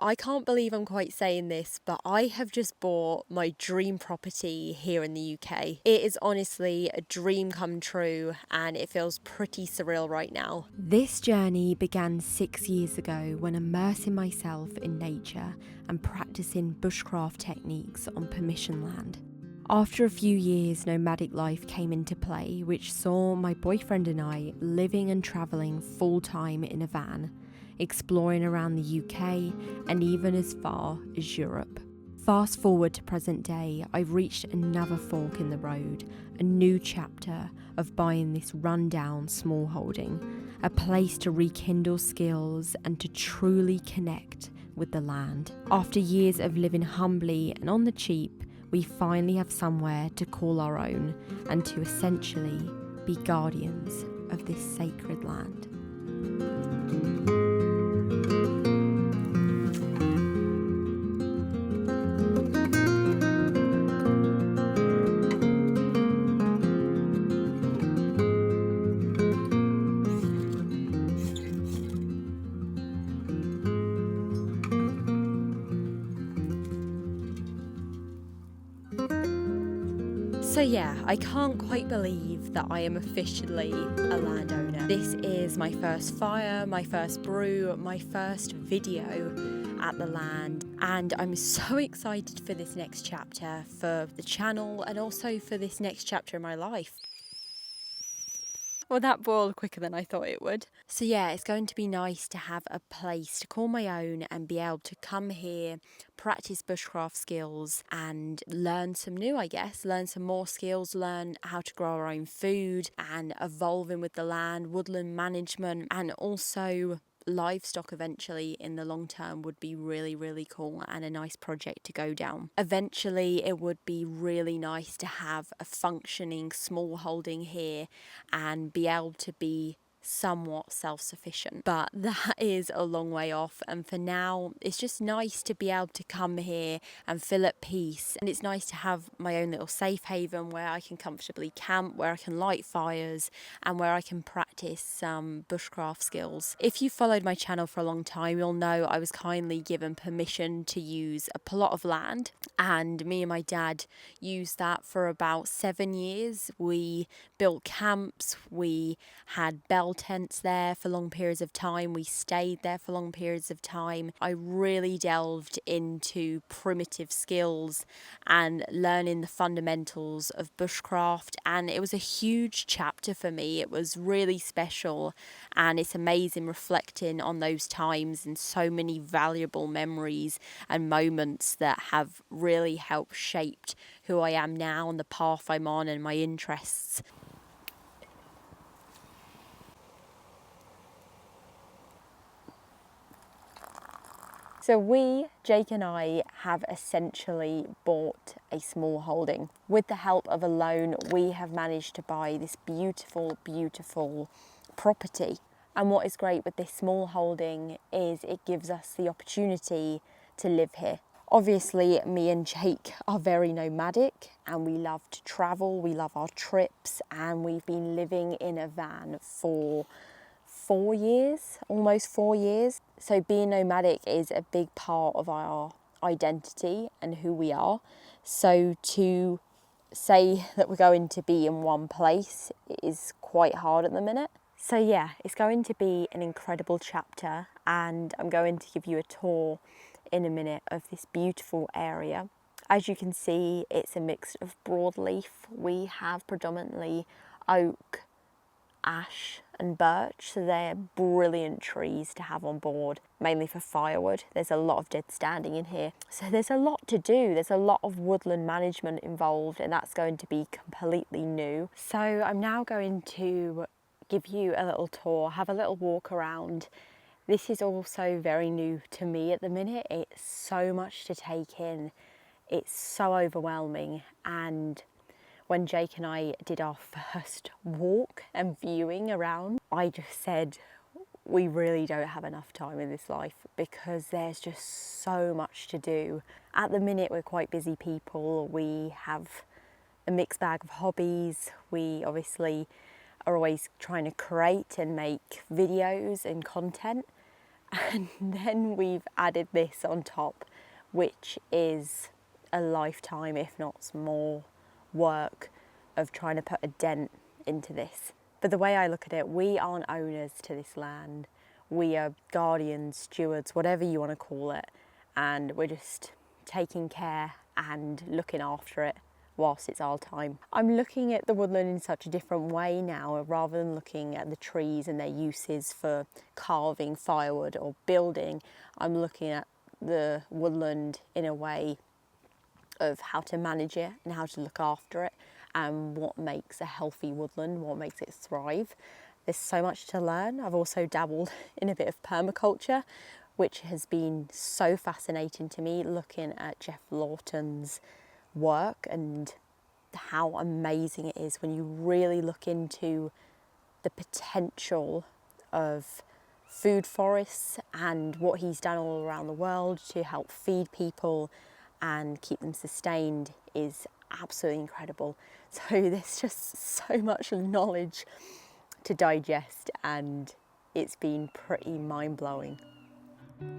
I can't believe I'm quite saying this, but I have just bought my dream property here in the UK. It is honestly a dream come true and it feels pretty surreal right now. This journey began 6 years ago when immersing myself in nature and practicing bushcraft techniques on permission land. After a few years, nomadic life came into play, which saw my boyfriend and I living and travelling full-time in a van, exploring around the UK and even as far as Europe. Fast forward to present day, I've reached another fork in the road, a new chapter of buying this rundown smallholding, a place to rekindle skills and to truly connect with the land. After years of living humbly and on the cheap, we finally have somewhere to call our own and to essentially be guardians of this sacred land. So yeah, I can't quite believe that I am officially a landowner. This is my first fire, my first brew, my first video at the land, and I'm so excited for this next chapter for the channel and also for this next chapter in my life. Well, that boiled quicker than I thought it would. So yeah, it's going to be nice to have a place to call my own and be able to come here, practice bushcraft skills and learn some new, I guess, learn some more skills, learn how to grow our own food and evolving with the land, woodland management, and also livestock eventually in the long term would be really, really cool and a nice project to go down. Eventually it would be really nice to have a functioning small holding here and be able to be somewhat self-sufficient, but that is a long way off, and for now it's just nice to be able to come here and feel at peace, and it's nice to have my own little safe haven where I can comfortably camp, where I can light fires and where I can practice some bushcraft skills. If you followed my channel for a long time, you'll know I was kindly given permission to use a plot of land, and me and my dad used that for about 7 years. We built camps, we had bell tents there for long periods of time, we stayed there for long periods of time. I really delved into primitive skills and learning the fundamentals of bushcraft, and it was a huge chapter for me. It was really special, and it's amazing reflecting on those times and so many valuable memories and moments that have really helped shaped who I am now and the path I'm on and my interests. So we, Jake and I, have essentially bought a small holding. With the help of a loan, we have managed to buy this beautiful, beautiful property. And what is great with this small holding is it gives us the opportunity to live here. Obviously, me and Jake are very nomadic and we love to travel, we love our trips, and we've been living in a van for 4 years, almost 4 years. So being nomadic is a big part of our identity and who we are. So to say that we're going to be in one place is quite hard at the minute. So yeah, it's going to be an incredible chapter, and I'm going to give you a tour in a minute of this beautiful area. As you can see, it's a mix of broadleaf. We have predominantly oak, ash and birch, so they're brilliant trees to have on board, mainly for firewood. There's a lot of dead standing in here, so there's a lot to do. There's a lot of woodland management involved, and that's going to be completely new. So I'm now going to give you a little tour, have a little walk around. This is also very new to me at the minute. It's so much to take in. It's so overwhelming, and when Jake and I did our first walk and viewing around, I just said, we really don't have enough time in this life because there's just so much to do. At the minute, we're quite busy people. We have a mixed bag of hobbies. We obviously are always trying to create and make videos and content. And then we've added this on top, which is a lifetime, if not more, work of trying to put a dent into this. But the way I look at it, we aren't owners to this land. We are guardians, stewards, whatever you want to call it. And we're just taking care and looking after it whilst it's our time. I'm looking at the woodland in such a different way now, rather than looking at the trees and their uses for carving firewood or building. I'm looking at the woodland in a way of how to manage it and how to look after it, and what makes a healthy woodland, what makes it thrive. There's so much to learn. I've also dabbled in a bit of permaculture, which has been so fascinating to me, looking at Jeff Lawton's work and how amazing it is when you really look into the potential of food forests and what he's done all around the world to help feed people and keep them sustained is absolutely incredible. So there's just so much knowledge to digest, and it's been pretty mind-blowing.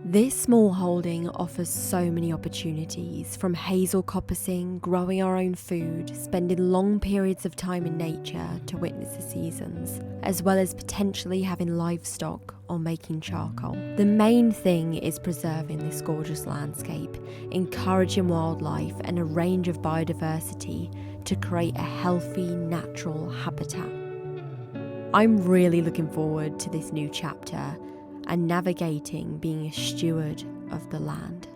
This small holding offers so many opportunities, from hazel coppicing, growing our own food, spending long periods of time in nature to witness the seasons, as well as potentially having livestock or making charcoal. The main thing is preserving this gorgeous landscape, encouraging wildlife and a range of biodiversity to create a healthy, natural habitat. I'm really looking forward to this new chapter and navigating being a steward of the land.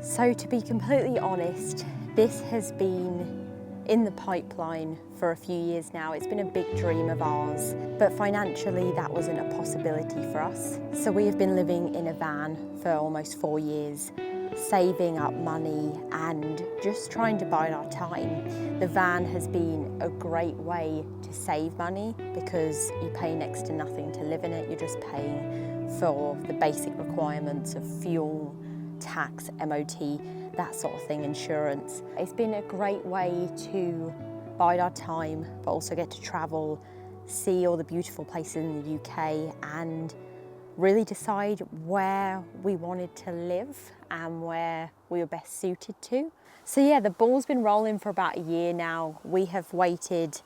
So to be completely honest, this has been in the pipeline for a few years now. It's been a big dream of ours, but financially that wasn't a possibility for us. So we have been living in a van for almost 4 years, saving up money and just trying to bide our time. The van has been a great way to save money because you pay next to nothing to live in it. You're just paying for the basic requirements of fuel, tax, MOT, that sort of thing, insurance. It's been a great way to bide our time, but also get to travel, see all the beautiful places in the UK and really decide where we wanted to live and where we were best suited to. So yeah, the ball's been rolling for about a year now. We have waited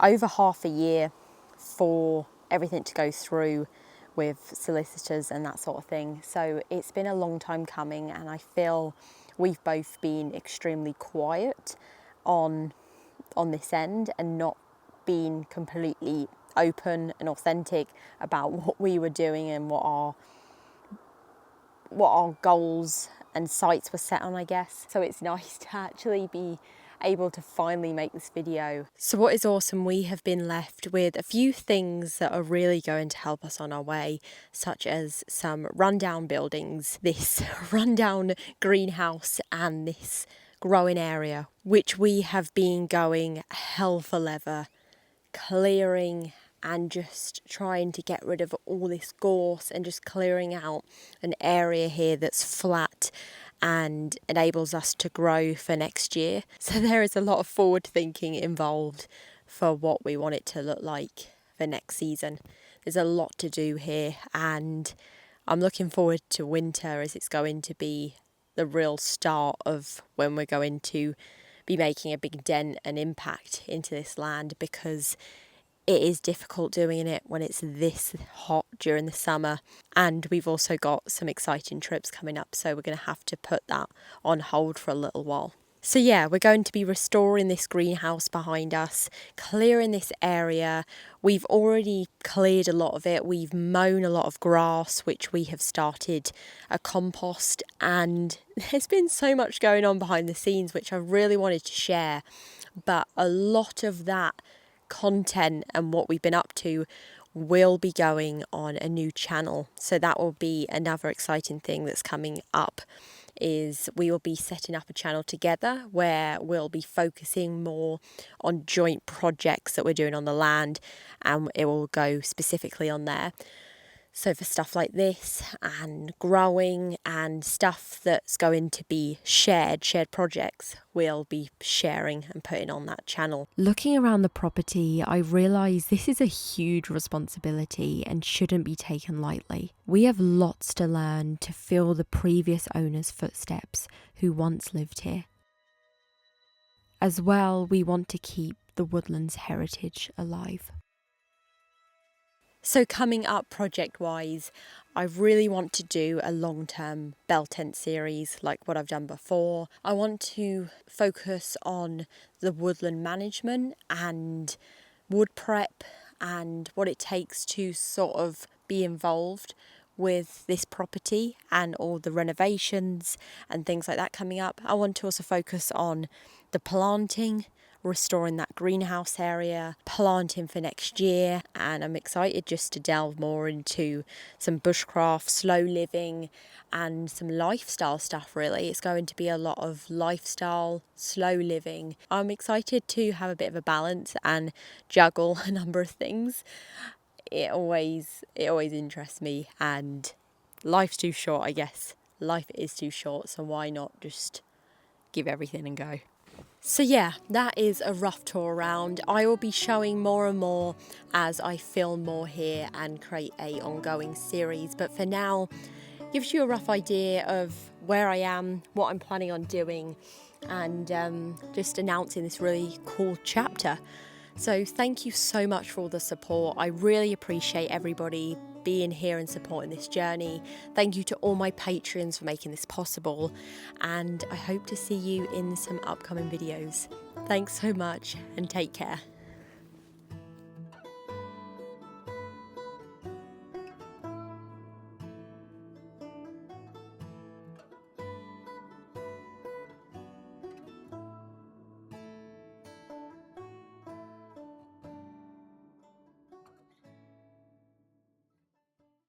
over half a year for everything to go through with solicitors and that sort of thing. So it's been a long time coming, and I feel we've both been extremely quiet on this end and not been completely open and authentic about what we were doing and what our goals and sights were set on, I guess. So it's nice to actually be able to finally make this video. So what is awesome, we have been left with a few things that are really going to help us on our way, such as some rundown buildings, this rundown greenhouse and this growing area, which we have been going hell for leather, clearing and just trying to get rid of all this gorse and just clearing out an area here that's flat and enables us to grow for next year. So there is a lot of forward thinking involved for what we want it to look like for next season. There's a lot to do here, and I'm looking forward to winter, as it's going to be the real start of when we're going to be making a big dent and impact into this land, because it is difficult doing it when it's this hot during the summer. And we've also got some exciting trips coming up, so we're going to have to put that on hold for a little while. So yeah, we're going to be restoring this greenhouse behind us, clearing this area. We've already cleared a lot of it. We've mown a lot of grass, which we have started a compost, and there's been so much going on behind the scenes, which I really wanted to share. But a lot of that content and what we've been up to will be going on a new channel. So that will be another exciting thing that's coming up, is we will be setting up a channel together where we'll be focusing more on joint projects that we're doing on the land, and it will go specifically on there. So for stuff like this and growing and stuff that's going to be shared projects, we'll be sharing and putting on that channel. Looking around the property, I realise this is a huge responsibility and shouldn't be taken lightly. We have lots to learn to fill the previous owner's footsteps who once lived here. As well, we want to keep the woodland's heritage alive. So coming up project-wise, I really want to do a long-term bell tent series like what I've done before. I want to focus on the woodland management and wood prep and what it takes to sort of be involved with this property and all the renovations and things like that coming up. I want to also focus on the planting, restoring that greenhouse area, planting for next year, and I'm excited just to delve more into some bushcraft, slow living and some lifestyle stuff really. It's going to be a lot of lifestyle, slow living. I'm excited to have a bit of a balance and juggle a number of things. It always interests me, and life's too short, I guess. Life is too short, so why not just give everything and go? So yeah, that is a rough tour around. I will be showing more and more as I film more here and create a ongoing series. But for now, gives you a rough idea of where I am, what I'm planning on doing, and just announcing this really cool chapter. So thank you so much for all the support. I really appreciate everybody being here and supporting this journey. Thank you to all my Patreons for making this possible, and I hope to see you in some upcoming videos. Thanks so much and take care.